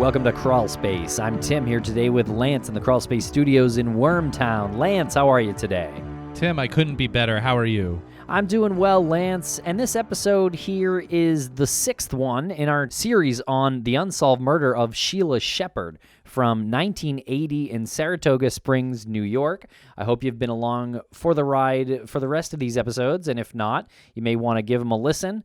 Welcome to Crawlspace. I'm Tim here today with Lance in the Crawlspace studios in Wormtown. Lance, how are you today? Tim, I couldn't be better. How are you? I'm doing well, Lance, and this episode here is the sixth one in our series on the unsolved murder of Sheila Shepherd from 1980 in Saratoga Springs, New York. I hope you've been along for the ride for the rest of these episodes, and if not, you may want to give them a listen.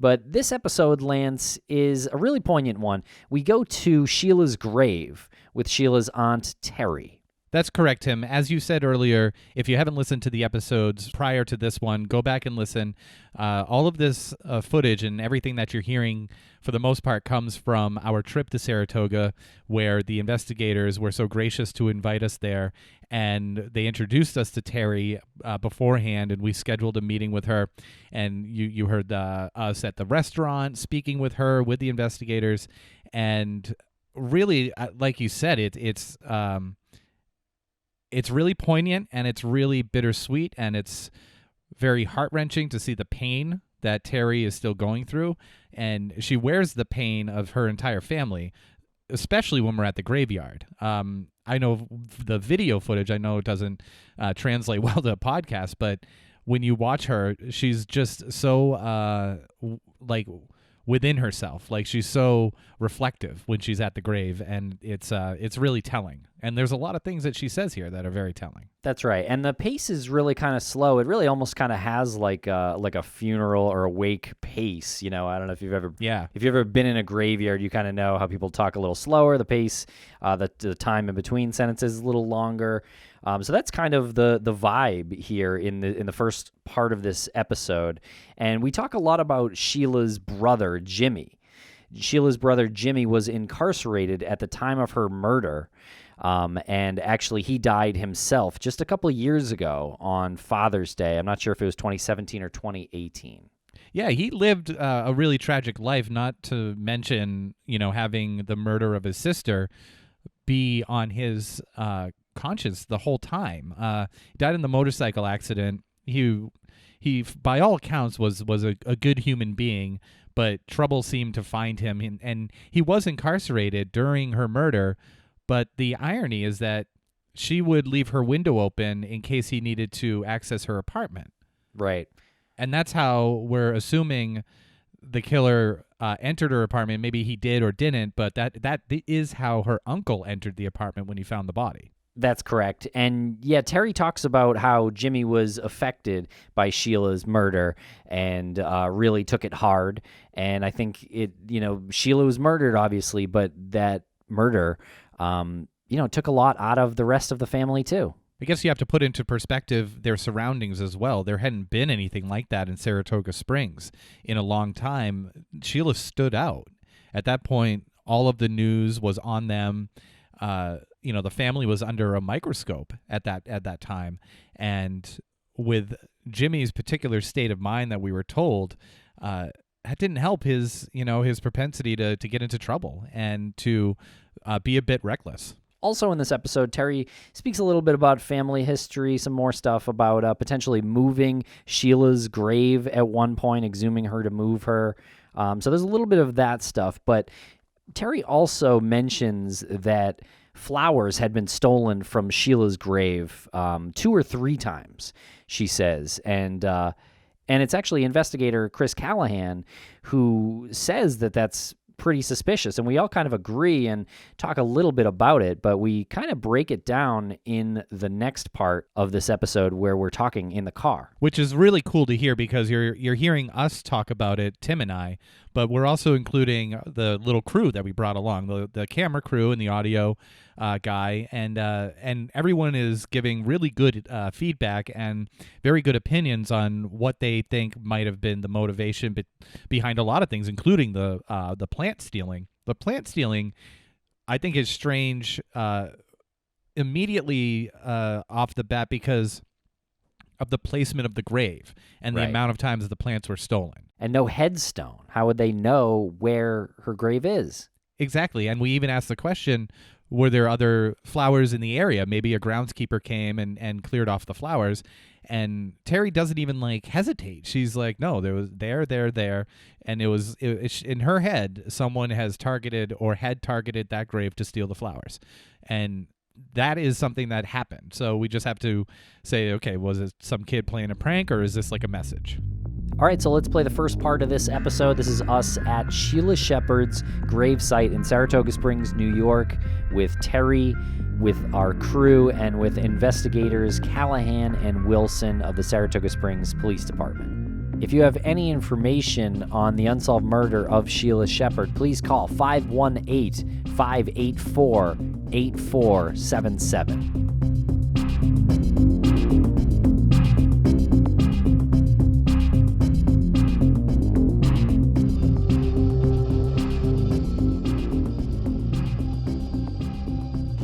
But this episode, Lance, is a really poignant one. We go to Sheila's grave with Sheila's aunt, Terrie. That's correct, Tim. As you said earlier, if you haven't listened to the episodes prior to this one, go back and listen. All of this footage and everything that you're hearing, for the most part, comes from our trip to Saratoga, where the investigators were so gracious to invite us there, and they introduced us to Terrie beforehand, and we scheduled a meeting with her, and you heard us at the restaurant speaking with her, with the investigators, and really, like you said, it's really poignant, and it's really bittersweet, and it's very heart-wrenching to see the pain that Terrie is still going through, and she wears the pain of her entire family, especially when we're at the graveyard. I know the video footage, I know it doesn't translate well to a podcast, but when you watch her, she's just so within herself. Like, she's so reflective when she's at the grave, and it's really telling. And there's a lot of things that she says here that are very telling. That's right. And the pace is really kind of slow. It really almost kind of has like a funeral or a wake pace. You know, I don't know if you've ever been in a graveyard, you kind of know how people talk a little slower. The pace, the time in between sentences is a little longer. So that's kind of the vibe here in the first part of this episode. And we talk a lot about Sheila's brother, Jimmy. Sheila's brother, Jimmy, was incarcerated at the time of her murder. And actually, he died himself just a couple of years ago on Father's Day. I'm not sure if it was 2017 or 2018. Yeah, he lived a really tragic life, not to mention, having the murder of his sister be on his conscience the whole time. He died in the motorcycle accident. He by all accounts, was a good human being, but trouble seemed to find him, and he was incarcerated during her murder. But the irony is that she would leave her window open in case he needed to access her apartment. Right. And that's how we're assuming the killer entered her apartment. Maybe he did or didn't, but that is how her uncle entered the apartment when he found the body. That's correct. And yeah, Terrie talks about how Jimmy was affected by Sheila's murder and really took it hard. And I think Sheila was murdered, obviously, but that murder took a lot out of the rest of the family too. I guess you have to put into perspective their surroundings as well. There hadn't been anything like that in Saratoga Springs in a long time. Sheila stood out. At that point, all of the news was on them. The family was under a microscope at that time. And with Jimmy's particular state of mind that we were told, that didn't help his propensity to get into trouble and to be a bit reckless. Also in this episode, Terrie speaks a little bit about family history, some more stuff about potentially moving Sheila's grave at one point, exhuming her to move her. So there's a little bit of that stuff. But Terrie also mentions that flowers had been stolen from Sheila's grave 2 or 3 times, she says. And it's actually investigator Callahan who says that that's pretty suspicious, and we all kind of agree and talk a little bit about it, but we kind of break it down in the next part of this episode where we're talking in the car. Which is really cool to hear because you're hearing us talk about it, Tim and I, but we're also including the little crew that we brought along, the camera crew and the audio guy, and everyone is giving really good feedback and very good opinions on what they think might have been the motivation behind a lot of things, including the plant stealing. The plant stealing, I think, is strange immediately off the bat because of the placement of the grave and the amount of times the plants were stolen. And no headstone. How would they know where her grave is? Exactly. And we even asked the question, were there other flowers in the area? Maybe a groundskeeper came and cleared off the flowers. And Terrie doesn't even like hesitate. She's like, no, there was there. And it in her head, someone has targeted or had targeted that grave to steal the flowers. And that is something that happened. So we just have to say, okay, was it some kid playing a prank, or is this like a message? All right, so let's play the first part of this episode. This is us at Sheila Shepherd's gravesite in Saratoga Springs, New York, with Terrie, with our crew, and with investigators Callahan and Wilson of the Saratoga Springs Police Department. If you have any information on the unsolved murder of Sheila Shepherd, please call 518-584-8477.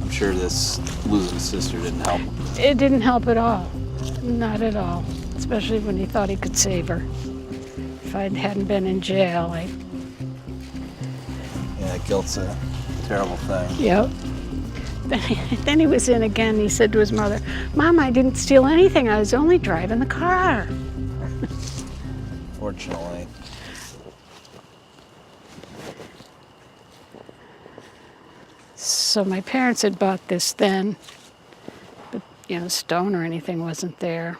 I'm sure this losing sister didn't help. It didn't help at all. Not at all. Especially when he thought he could save her. If I hadn't been in jail, Yeah, guilt's a terrible thing. Yep. Then he was in again. He said to his mother, "Mom, I didn't steal anything. I was only driving the car." Fortunately. So my parents had bought this then, but stone or anything wasn't there.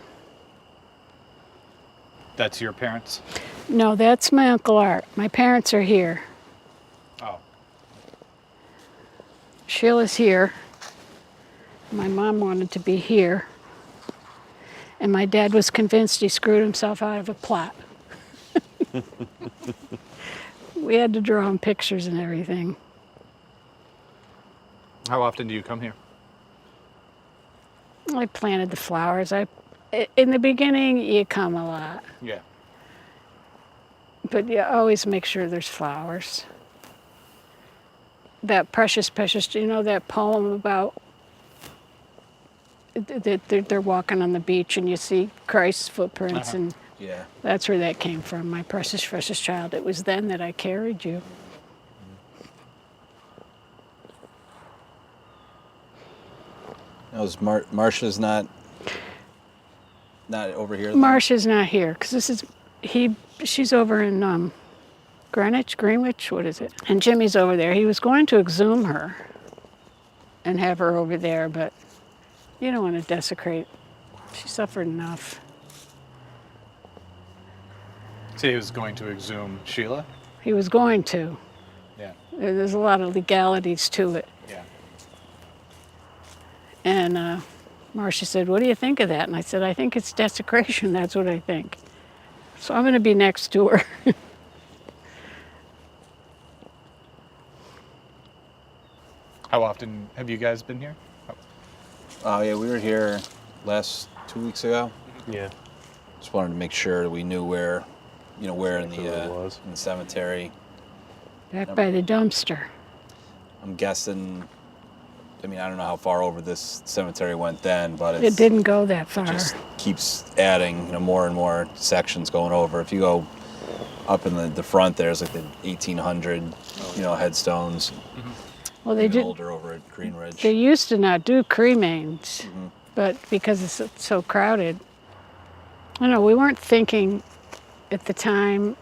That's your parents? No, that's my Uncle Art. My parents are here. Oh. Sheila's here. My mom wanted to be here. And my dad was convinced he screwed himself out of a plot. We had to draw him pictures and everything. How often do you come here? I planted the flowers. In the beginning, you come a lot. Yeah. But you always make sure there's flowers. That precious, that poem about they're walking on the beach and you see Christ's footprints, and Yeah. that's where that came from. My precious, precious child. It was then that I carried you. That was Marcia's not over here. Marcia's not here because she's over in Greenwich, what is it? And Jimmy's over there. He was going to exhume her and have her over there, but you don't want to desecrate. She suffered enough. So he was going to exhume Sheila? He was going to. Yeah. There's a lot of legalities to it. Yeah. And Marcia said, "What do you think of that?" And I said, "I think it's desecration. That's what I think." So I'm going to be next to her. How often have you guys been here? Oh yeah, we were here last 2 weeks ago. Yeah. Just wanted to make sure that we knew where in Where it the was. in the cemetery. Back by the dumpster. I'm guessing. I mean, I don't know how far over this cemetery went then, but It didn't go that far. It just keeps adding, more and more sections going over. If you go up in the front, there's like the 1800, headstones. Well, they Even did. older over at Greenridge. They used to not do cremains, but because it's so crowded, I don't know. We weren't thinking at the time.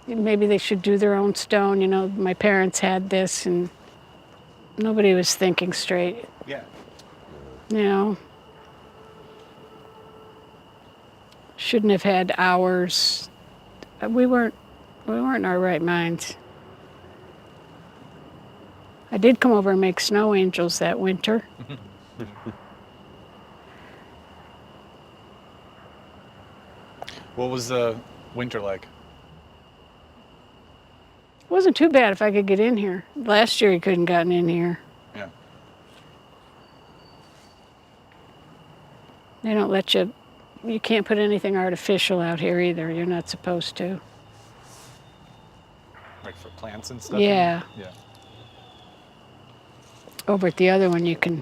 Maybe they should do their own stone. My parents had this, and nobody was thinking straight. Yeah. Shouldn't have had hours. We weren't in our right minds. I did come over and make snow angels that winter. What was the winter like? It wasn't too bad if I could get in here. Last year he couldn't gotten in here. Yeah. They don't let you can't put anything artificial out here either. You're not supposed to. Like for plants and stuff? Yeah. Yeah. Over at the other one you can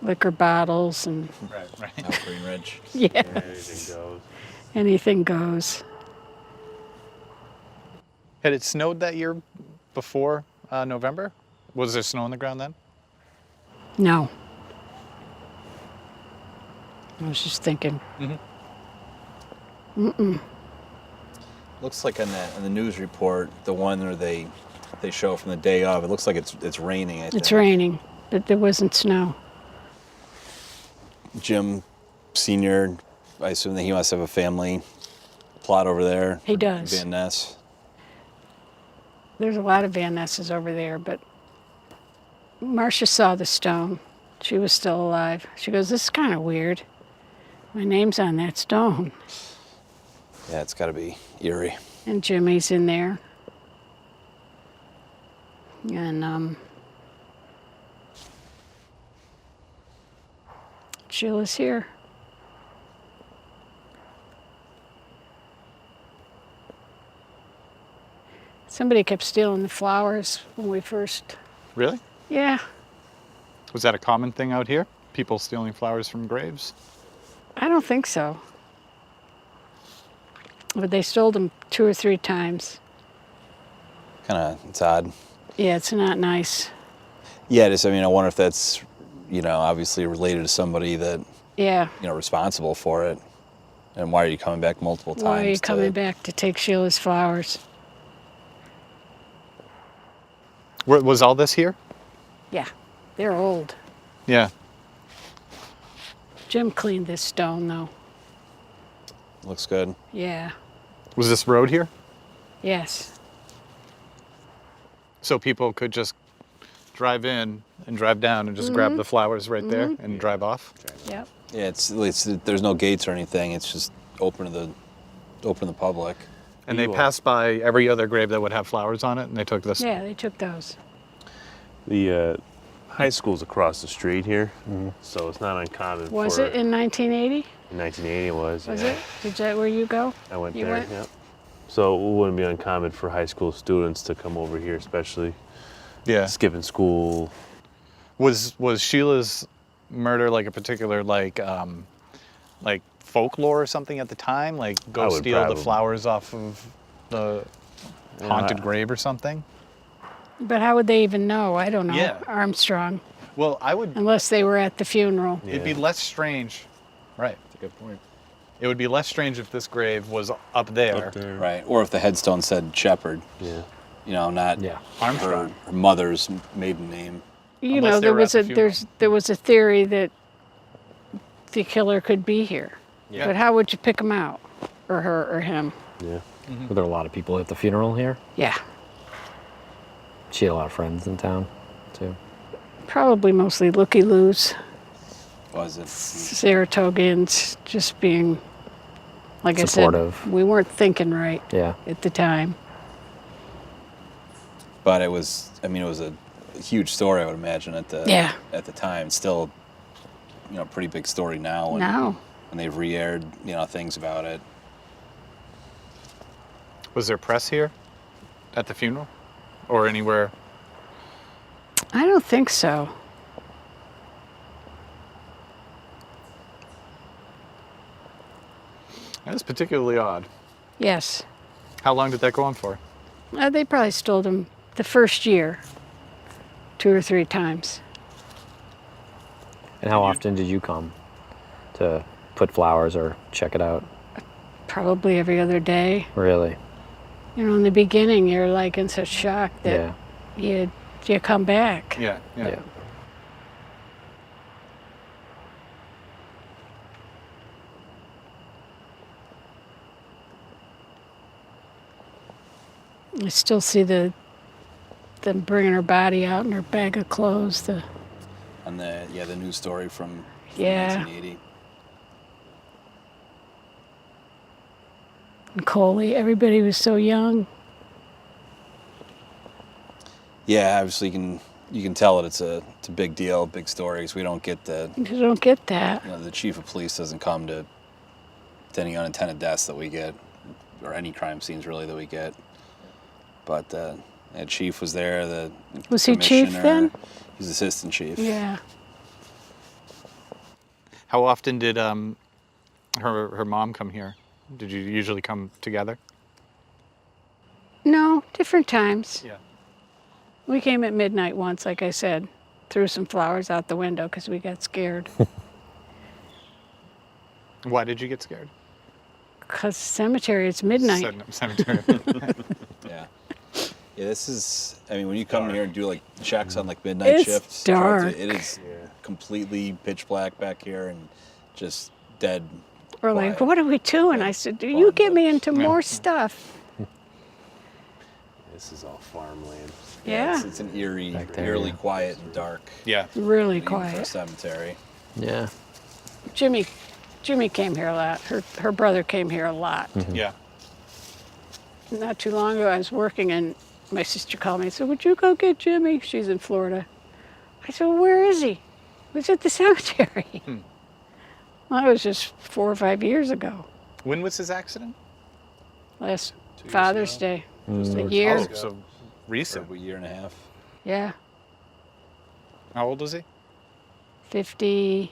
liquor bottles and Right. Out Greenridge. yeah, Anything goes. anything goes. Had it snowed that year before November? Was there snow on the ground then? No. I was just thinking. Looks like on the news report, the one where they show from the day of, it looks like it's raining. I think. It's raining, but there wasn't snow. Jim Senior, I assume that he must have a family plot over there. He does. Van Ness. There's a lot of Van Nesses over there, but Marcia saw the stone. She was still alive. She goes, "This is kind of weird. My name's on that stone." Yeah, it's got to be eerie. And Jimmy's in there. And Sheila's here. Somebody kept stealing the flowers when we first. Really? Yeah, Was that a common thing out here? People stealing flowers from graves? I don't think so. But they stole them 2 or 3 times. It's odd. Yeah, it's not nice. Yeah, I wonder if that's, obviously related to somebody that, Yeah. responsible for it. And why are you coming back multiple times? Why are you coming back to take Sheila's flowers? Was all this here? Yeah, they're old. Yeah. Jim cleaned this stone, though. Looks good. Yeah. Was this road here? Yes. So people could just drive in and drive down and just grab the flowers right there and drive off? Yep. Yeah, it's there's no gates or anything. It's just open to the public. And they passed by every other grave that would have flowers on it, and they took this. Yeah, they took those. The high school's across the street here, so it's not uncommon. Was for, it in 1980? In 1980 it was. Was yeah. it? Did that where you go? I went You there. went? Yep. So it wouldn't be uncommon for high school students to come over here, especially Yeah. skipping school. Was Sheila's murder like a particular like folklore or something at the time? Like I go would steal the probably- flowers off of the haunted grave or something? But how would they even know? I don't know. Yeah. Armstrong. Well, I would. Unless they were at the funeral. It'd be less strange. Right. That's a good point. It would be less strange if this grave was up there. Up there. Right. Or if the headstone said Shepherd, Yeah. not Armstrong. her mother's maiden name. You Unless know, they there were at was the a funeral. there was a theory that the killer could be here. Yeah. But how would you pick him out? Or her or him? Yeah. Were there a lot of people at the funeral here? Yeah. She had a lot of friends in town, too. Probably mostly looky-loos. Was it? Saratogans just being, like Supportive. I said, we weren't thinking right Yeah. at the time. But it was a huge story, I would imagine, at the time. It's still, pretty big story now. Now. When they've re-aired, things about it. Was there press here at the funeral or anywhere? I don't think so. That's particularly odd. Yes. How long did that go on for? They probably stole them the first year 2 or 3 times. And how often did you come to put flowers or check it out? Probably every other day. Really? You know, in the beginning, you're like in such shock that Yeah. you come back. Yeah. Yeah. I still see them bringing her body out in her bag of clothes. On the news story from Yeah. 1980. And Coley, everybody was so young. Yeah, obviously you can tell that it's a big deal, big story, because we don't get You don't get that. the chief of police doesn't come to any unintended deaths that we get, or any crime scenes really that we get. But the chief was there. Was he chief commissioner, then? He's assistant chief. Yeah. How often did her mom come here? Did you usually come together? No, different times. Yeah. We came at midnight once, like I said. Threw some flowers out the window because we got scared. Why did you get scared? Because cemetery, it's midnight. Cemetery. Yeah. Yeah, this is, I mean, when you come here and do like checks on like midnight It's shifts, dark. it is completely pitch black back here and just dead. We're like, quiet. what are we doing? I said, do you get me into Yeah. more stuff? This is all farmland. Yeah, It's an eerie, Back there, eerily yeah. quiet and dark. Yeah. really Even for a quiet. cemetery. Yeah. Jimmy came here a lot. Her brother came here a lot. Yeah. Not too long ago, I was working and my sister called me and said, would you go get Jimmy? She's in Florida. I said, well, where is he? He was at the cemetery. Well, that was just 4 or 5 years ago. When was his accident? Last 2 years Father's ago. Day. Just a year. Oh, so recent. Or a year and a half. Yeah. How old was he? 55.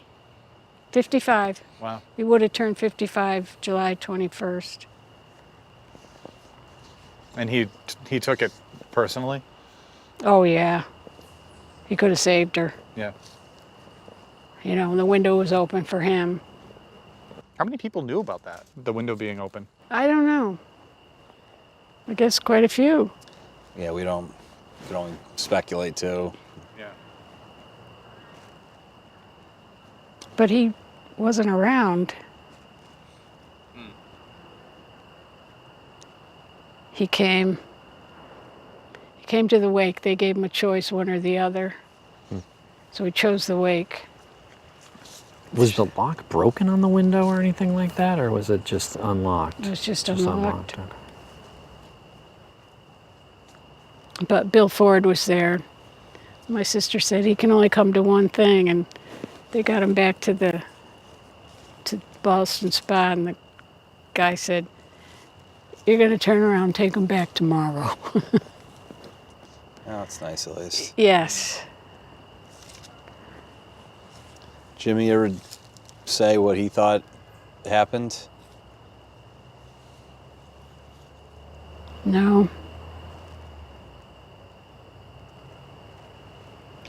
Wow. He would have turned 55 July 21st. And he took it personally? Oh, yeah. He could have saved her. Yeah. You know, the window was open for him. How many people knew about that? The window being open? I don't know. I guess quite a few. Yeah, we can only speculate too. Yeah. But he wasn't around. He came to the wake. They gave him a choice, one or the other. So he chose the wake. Was the lock broken on the window or anything like that, or was it just unlocked? It was just unlocked. Okay. But Bill Ford was there. My sister said he can only come to one thing, and they got him back to Boston Spa, and the guy said, you're going to turn around and take him back tomorrow. Oh, it's nice at least. Yes. Jimmy ever say what he thought happened? No.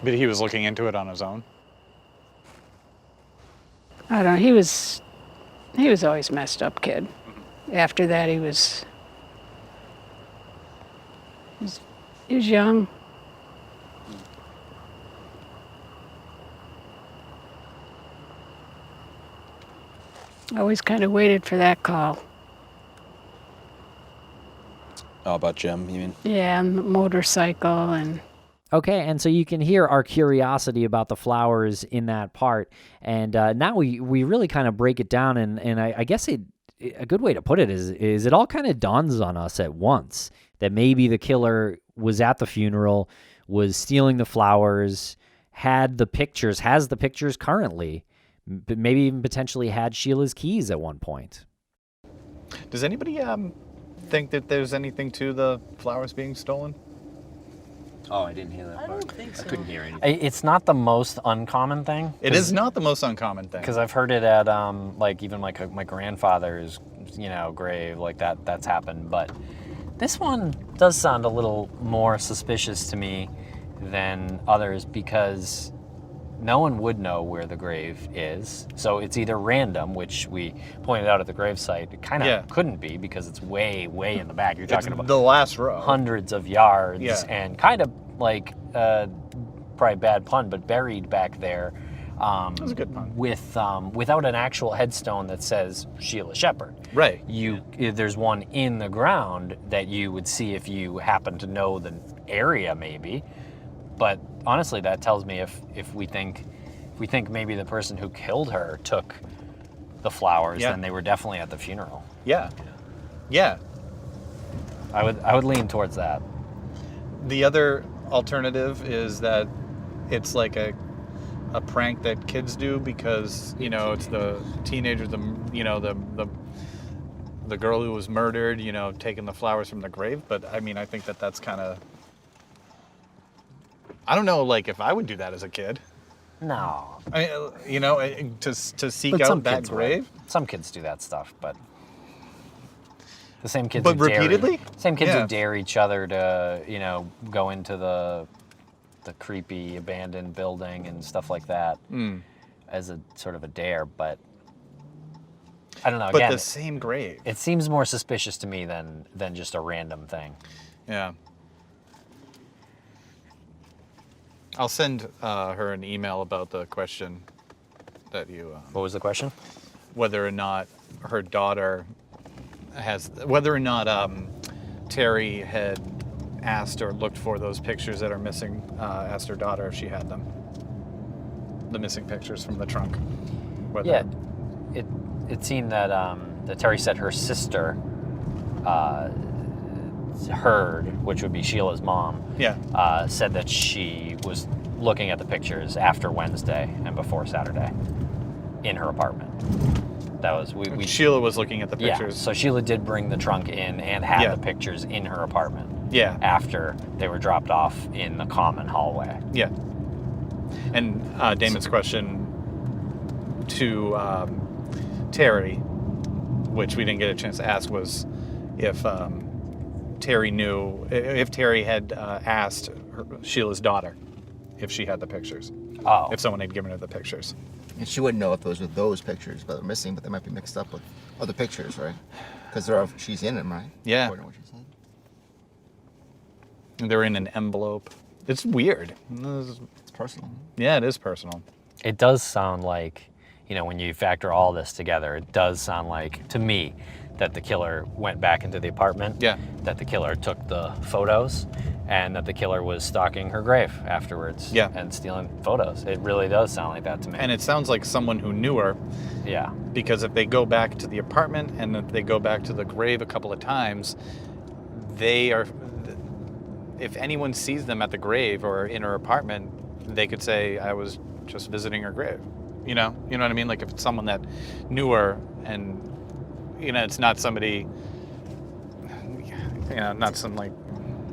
But he was looking into it on his own? I don't know. He was always a messed up kid. After that, he was young. I always kind of waited for that call. Oh, about Jim, you mean? Yeah, and the motorcycle and Okay, and so you can hear our curiosity about the flowers in that part, and now we really kind of break it down, and I guess a good way to put it is it all kind of dawns on us at once that maybe the killer was at the funeral, was stealing the flowers, has the pictures currently, but maybe even potentially had Sheila's keys at one point. Does anybody think that there's anything to the flowers being stolen? Oh, I didn't hear that part. I couldn't hear anything. It's not the most uncommon thing. It is not the most uncommon thing. Because I've heard it at like even like my grandfather's, grave, like that's happened. But this one does sound a little more suspicious to me than others because no one would know where the grave is. So it's either random, which we pointed out at the gravesite. It kind of couldn't be because it's way, way in the back. You're talking about the last row. hundreds of yards Yeah. and kind of like, probably a bad pun, but buried back there. That was a good pun. Without an actual headstone that says Sheila Shepherd. Right. There's one in the ground that you would see if you happen to know the area maybe. But honestly, that tells me if we think maybe the person who killed her took the flowers, then they were definitely at the funeral. Yeah. Yeah. I would lean towards that. The other alternative is that it's like a prank that kids do because, it's the teenager, the girl who was murdered, taking the flowers from the grave. But I mean, I think that's kind of, I don't know, like if I would do that as a kid. No. I mean, to seek But some out that kids would. grave. Some kids do that stuff, but The same kids But who repeatedly? Same kids Yeah. who dare each other to, go into the creepy abandoned building and stuff like that as a sort of a dare. But I don't know. But Again, the same grave. it seems more suspicious to me than just a random thing. Yeah. I'll send her an email about the question that you... What was the question? whether or not her daughter whether or not Terrie had asked or looked for those pictures that are missing, asked her daughter if she had them. The missing pictures from the trunk. Yeah, it seemed that that Terrie said her sister heard, which would be Sheila's mom, said that she was looking at the pictures after Wednesday and before Saturday in her apartment. That was Sheila was looking at the pictures. Yeah, so Sheila did bring the trunk in and had Yeah. the pictures in her apartment. Yeah. After they were dropped off in the common hallway. Yeah. And Damon's question to Terrie, which we didn't get a chance to ask, was if Terrie had asked Sheila's daughter if she had the pictures. Oh. If someone had given her the pictures. And she wouldn't know if those were those pictures, but they're missing, but they might be mixed up with other pictures, right? Because she's in them, right? Yeah. According to what she said. And they're in an envelope. It's weird. It's personal. Yeah, it is personal. It does sound like, when you factor all this together, it does sound like, to me, that the killer went back into the apartment. Yeah. That the killer took the photos, and that the killer was stalking her grave afterwards. Yeah. And stealing photos. It really does sound like that to me. And it sounds like someone who knew her, yeah. because if they go back to the apartment and if they go back to the grave a couple of times, if anyone sees them at the grave or in her apartment, they could say, I was just visiting her grave. You know what I mean? Like if it's someone that knew her and, it's not somebody, not some like...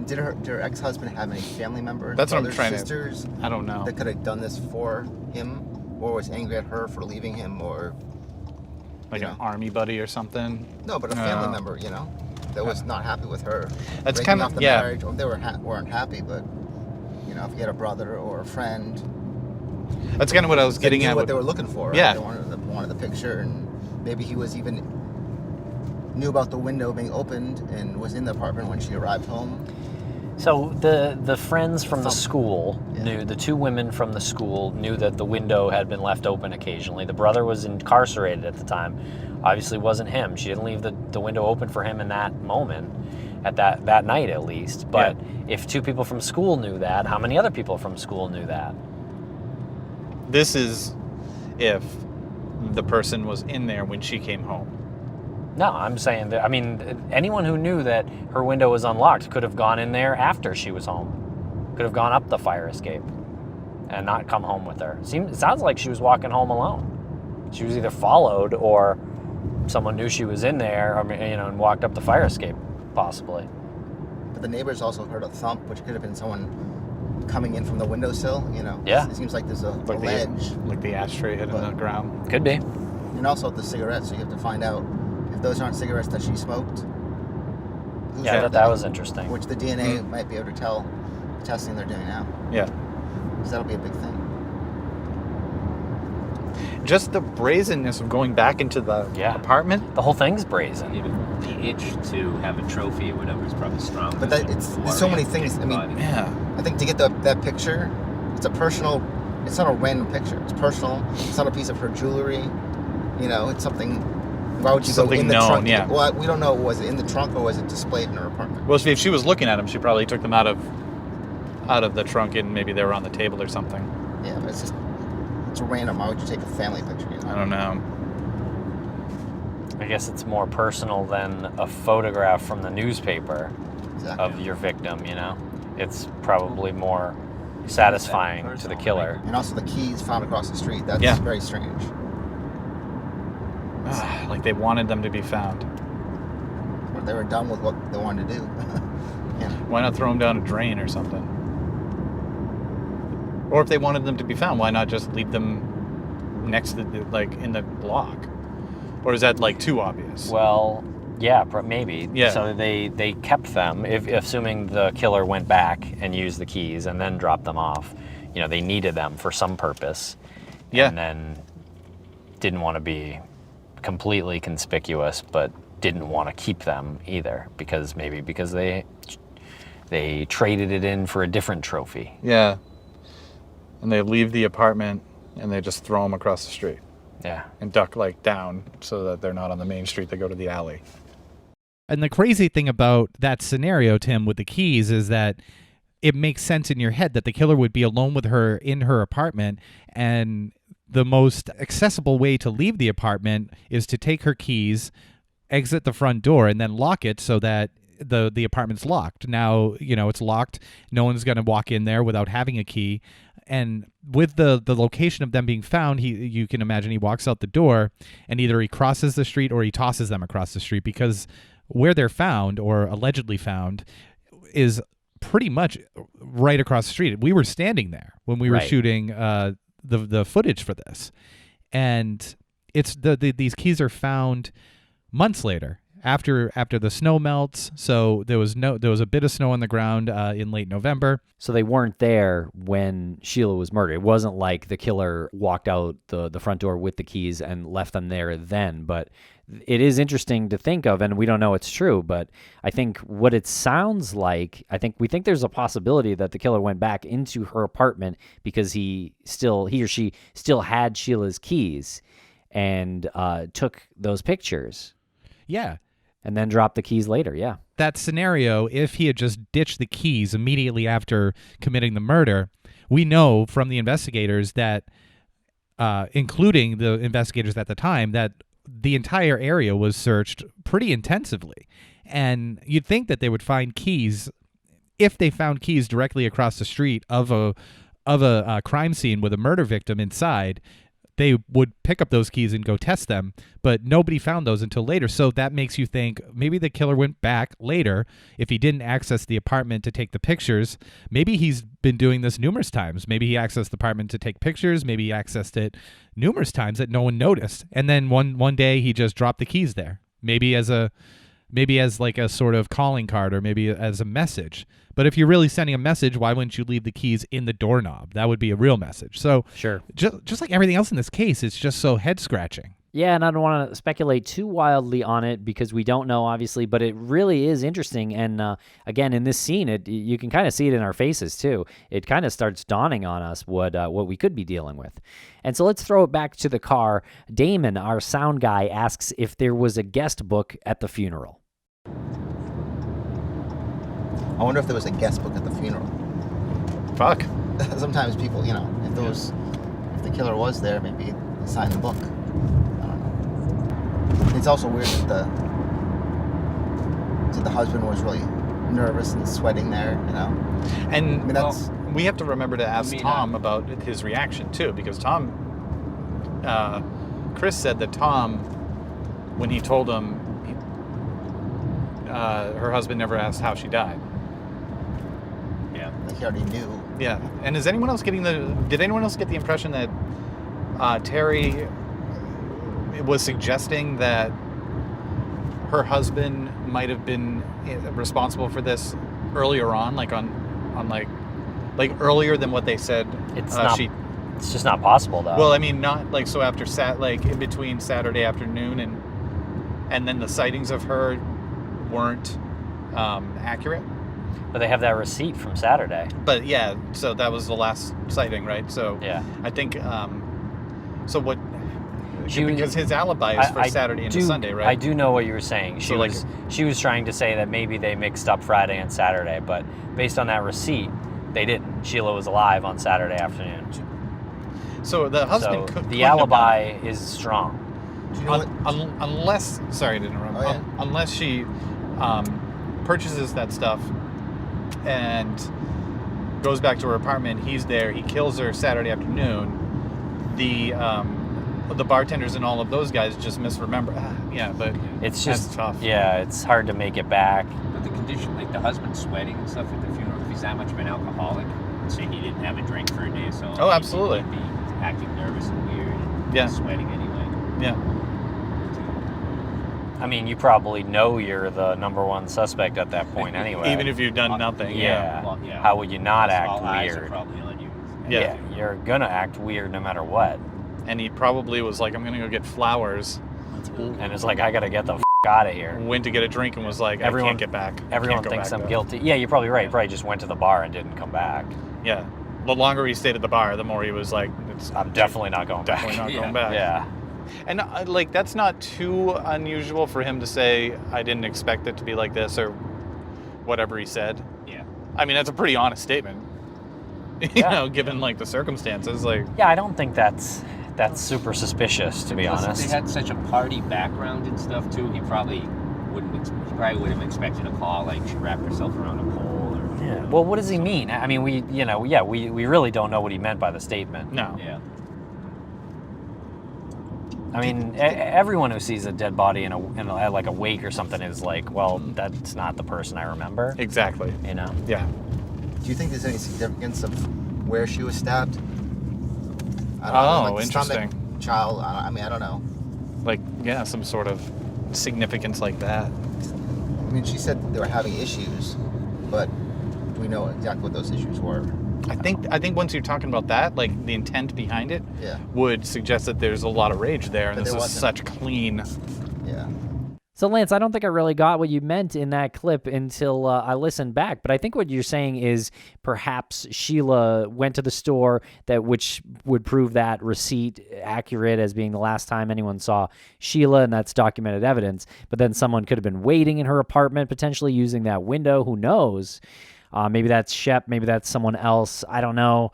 Did her ex-husband have any family members? That's what I'm brothers, trying sisters, to... I don't know. that could have done this for him, or was angry at her for leaving him, or... Like an army buddy or something? No, but a family member, that was not happy with her. That's breaking kind off of... the Yeah. marriage, or they weren't happy, but, if you had a brother or a friend... That's kind of what I was that getting knew at. what they were looking for. Right? Yeah. They wanted the picture, and maybe he was even knew about the window being opened and was in the apartment when she arrived home. So the friends from the school knew, the two women from the school knew that the window had been left open occasionally. The brother was incarcerated at the time. Obviously wasn't him. She didn't leave the window open for him in that moment, at that night at least. But if two people from school knew that, how many other people from school knew that? This is if the person was in there when she came home. No, I'm saying that, anyone who knew that her window was unlocked could have gone in there after she was home. Could have gone up the fire escape and not come home with her. It sounds like she was walking home alone. She was either followed or someone knew she was in there, and walked up the fire escape, possibly. But the neighbors also heard a thump, which could have been someone coming in from the windowsill, Yeah. It seems like there's a Like ledge. Like the ashtray hitting the ground. Could be. And also the cigarettes, so you have to find out if those aren't cigarettes that she smoked. who's Yeah, I at thought that was interesting. Which the DNA might be able to tell the testing they're doing now. Yeah. Because that'll be a big thing. Just the brazenness of going back into the apartment. The whole thing's brazen. Even the itch to have a trophy or whatever is probably strong. But it's so many things. I mean, I think to get that picture, it's not a random picture. It's personal. It's not a piece of her jewelry. It's something. Why would you go in the trunk? Yeah. Well, we don't know. Was it in the trunk or was it displayed in her apartment? Well, if she was looking at them, she probably took them out of the trunk and maybe they were on the table or something. Yeah, but it's random. Why would you take a family picture? I don't know. I guess it's more personal than a photograph from the newspaper of your victim, It's probably more satisfying to the killer. And also the keys found across the street. That's very strange. Like they wanted them to be found. Or they were done with what they wanted to do. Why not throw them down a drain or something? Or if they wanted them to be found, why not just leave them next to in the block? Or is that too obvious? Well, Yeah, maybe. Yeah. So they kept them, assuming the killer went back and used the keys and then dropped them off. You know, they needed them for some purpose. Yeah. And then didn't want to be completely conspicuous, but didn't want to keep them either because they traded it in for a different trophy. Yeah. And they leave the apartment and they just throw them across the street. Yeah. And duck like down so that they're not on the main street. They go to the alley. And the crazy thing about that scenario, Tim, with the keys is that it makes sense in your head that the killer would be alone with her in her apartment, and the most accessible way to leave the apartment is to take her keys, exit the front door, and then lock it so that the apartment's locked. Now, you know, it's locked. No one's going to walk in there without having a key. And with the location of them being found, you can imagine he walks out the door and either he crosses the street or he tosses them across the street, because where they're found or allegedly found is pretty much right across the street. We were standing there when we were shooting the footage for this, and it's these keys are found months later after the snow melts. So there was a bit of snow on the ground in late November. So they weren't there when Sheila was murdered. It wasn't like the killer walked out the front door with the keys and left them there then. But it is interesting to think of, and we don't know it's true, but I think what it sounds like, we think there's a possibility that the killer went back into her apartment because he or she still had Sheila's keys and took those pictures. Yeah. And then dropped the keys later, yeah. That scenario, if he had just ditched the keys immediately after committing the murder, we know from the investigators that, including the investigators at the time, that the entire area was searched pretty intensively. And you'd think that they would find keys, if they found keys directly across the street of a crime scene with a murder victim inside, they would pick up those keys and go test them, but nobody found those until later. So that makes you think maybe the killer went back later. If he didn't access the apartment to take the pictures, maybe he's been doing this numerous times. Maybe he accessed the apartment to take pictures. Maybe he accessed it numerous times that no one noticed. And then one day he just dropped the keys there. Maybe as like a sort of calling card, or maybe as a message. But if you're really sending a message, why wouldn't you leave the keys in the doorknob? That would be a real message. So sure, just like everything else in this case, it's just so head scratching. Yeah, and I don't want to speculate too wildly on it because we don't know, obviously, but it really is interesting. And again, in this scene, you can kind of see it in our faces too. It kind of starts dawning on us what we could be dealing with. And so let's throw it back to the car. Damon, our sound guy, asks if there was a guest book at the funeral. I wonder if there was a guest book at the funeral. Fuck. Sometimes people, you know, if the killer was there, maybe he signed the book. I don't know. It's also weird that the husband was really nervous and sweating there, you know. And I mean, that's we have to remember to ask Tom about his reaction too, because Chris said that Tom, when he told him her husband never asked how she died. Yeah, like he already knew. Yeah, and did anyone else get the impression that Terrie was suggesting that her husband might have been responsible for this earlier on, like earlier than what they said? It's just not possible, though. Well, I mean, not like so after in between Saturday afternoon and then the sightings of her weren't accurate. But they have that receipt from Saturday. But yeah, so that was the last sighting, right? So yeah, I think because his alibi is for Saturday into Sunday, right? I do know what you were saying. She was trying to say that maybe they mixed up Friday and Saturday, but based on that receipt, they didn't. Sheila was alive on Saturday afternoon. So the husband the alibi is strong. Do you know unless, sorry to interrupt, unless she purchases that stuff and goes back to her apartment, he's there, he kills her Saturday afternoon, the bartenders and all of those guys just misremember. Yeah, but it's just tough. Yeah, it's hard to make it back. But the condition, like the husband sweating and stuff at the funeral, if he's that much of an alcoholic, say he didn't have a drink for a day or so. Oh, absolutely. He'd be acting nervous and weird and sweating anyway. Yeah. I mean, you probably know you're the number one suspect at that point anyway. Even if you've done nothing. Yeah. Well, yeah. How would you not act All eyes are weird? probably on you. Yeah. You're gonna act weird no matter what. And he probably was like, I'm going to go get flowers. And it's like, I gotta get the out of here. Went to get a drink and was like, I can't get back. Everyone thinks I'm guilty. Yeah, you're probably right. He probably just went to the bar and didn't come back. Yeah. The longer he stayed at the bar, the more he was like, I'm definitely not going back. Definitely not going back. Yeah. And like, that's not too unusual for him to say, I didn't expect it to be like this, or whatever he said. Yeah. I mean, that's a pretty honest statement. You know, given like the circumstances. Like, yeah, I don't think that's super suspicious, to be Plus, honest. If they had such a party background and stuff too, he probably wouldn't have expected a call like she wrapped herself around a pole. Or, Yeah. Well, what does he mean? I mean, we really don't know what he meant by the statement. no. Yeah. I mean, everyone who sees a dead body in a like a wake or something is like, well, that's not the person I remember. Exactly. You know? Yeah. Do you think there's any significance of where she was stabbed? I don't Oh, know, like interesting. Stomach, child. I mean, I don't know. Like, yeah, some sort of significance like that. I mean, she said they were having issues, but do we know exactly what those issues were? I think once you're talking about that, like the intent behind it Yeah. would suggest that there's a lot of rage there, and But this there is wasn't. such clean. Yeah. So, Lance, I don't think I really got what you meant in that clip until I listened back. But I think what you're saying is perhaps Sheila went to the store, which would prove that receipt accurate as being the last time anyone saw Sheila, and that's documented evidence. But then someone could have been waiting in her apartment, potentially using that window. Who knows? Maybe that's Shep. Maybe that's someone else. I don't know.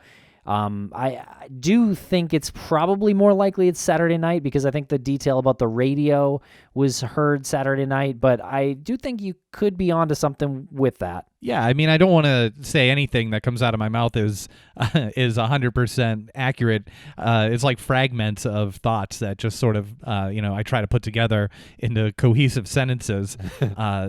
I do think it's probably more likely it's Saturday night because I think the detail about the radio was heard Saturday night, but I do think you could be onto something with that. Yeah, I mean, I don't want to say anything that comes out of my mouth is 100% accurate. It's like fragments of thoughts that just sort of, I try to put together into cohesive sentences.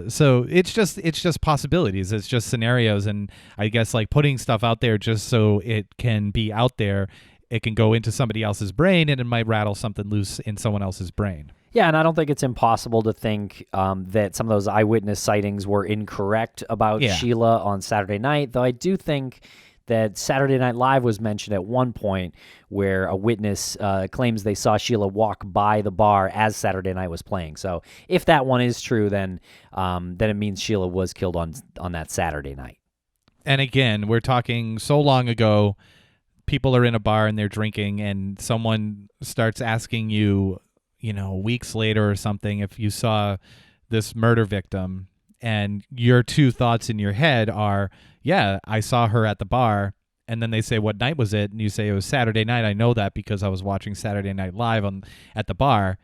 So it's just possibilities. It's just scenarios, and I guess like putting stuff out there just so it can be out there. It can go into somebody else's brain, and it might rattle something loose in someone else's brain. Yeah, and I don't think it's impossible to think that some of those eyewitness sightings were incorrect about Sheila on Saturday night, though I do think that Saturday Night Live was mentioned at one point where a witness claims they saw Sheila walk by the bar as Saturday Night was playing. So if that one is true, then it means Sheila was killed on that Saturday night. And again, we're talking so long ago, people are in a bar and they're drinking, and someone starts asking you, weeks later or something, if you saw this murder victim, and your two thoughts in your head are, yeah, I saw her at the bar. And then they say, what night was it? And you say, it was Saturday night. I know that because I was watching Saturday Night Live at the bar.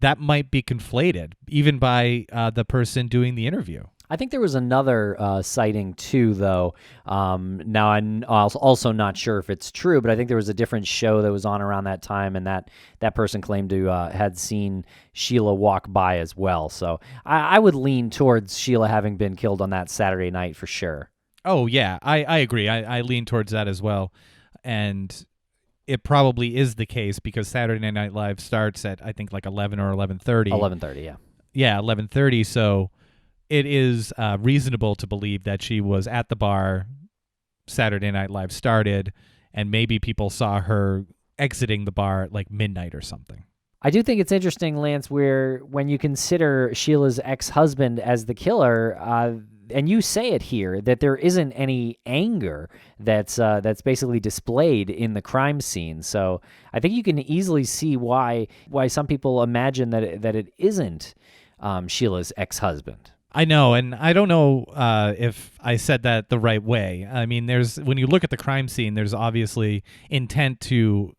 That might be conflated, even by the person doing the interview. I think there was another sighting too, though. Now I'm also not sure if it's true, but I think there was a different show that was on around that time, and that person claimed to had seen Sheila walk by as well. So I would lean towards Sheila having been killed on that Saturday night for sure. Oh yeah, I agree. I lean towards that as well, and it probably is the case because Saturday Night Live starts at I think like 11 or 11:30. 11:30, yeah. Yeah, 11:30. So it is reasonable to believe that she was at the bar. Saturday Night Live started, and maybe people saw her exiting the bar at like midnight or something. I do think it's interesting, Lance, where when you consider Sheila's ex-husband as the killer, and you say it here, that there isn't any anger that's basically displayed in the crime scene. So I think you can easily see why some people imagine that it isn't Sheila's ex-husband. I know, and I don't know if I said that the right way. I mean, when you look at the crime scene, there's obviously intent to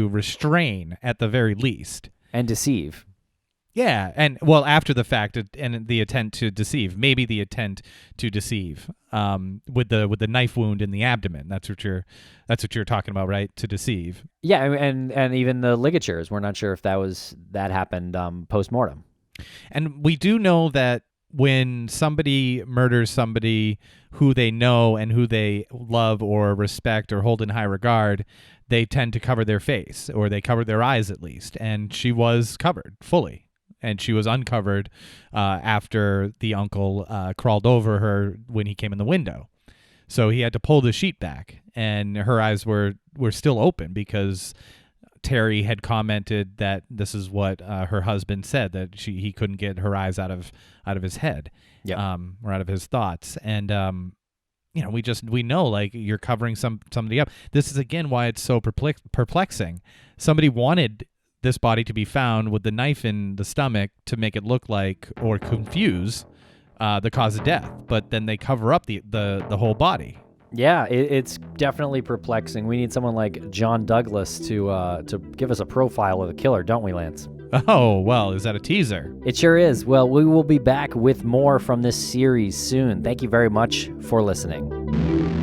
restrain at the very least. And deceive. Yeah, and well, after the fact, and the intent to deceive, maybe the intent to deceive, with the knife wound in the abdomen. That's what you're talking about, right? To deceive. Yeah, and even the ligatures. We're not sure if that happened post-mortem. And we do know that when somebody murders somebody who they know and who they love or respect or hold in high regard, they tend to cover their face, or they cover their eyes at least. And she was covered fully. and she was uncovered after the uncle crawled over her when he came in the window. So he had to pull the sheet back, and her eyes were still open because Terrie had commented that this is what her husband said, that he couldn't get her eyes out of his head, or out of his thoughts. And we know, like, you're covering somebody up. This is again why it's so perplexing. Somebody wanted this body to be found with the knife in the stomach to make it look like or confuse the cause of death, but then they cover up the whole body. Yeah, it's definitely perplexing. We need someone like John Douglas to give us a profile of the killer, don't we, Lance? Oh, well, is that a teaser? It sure is. Well, we will be back with more from this series soon. Thank you very much for listening.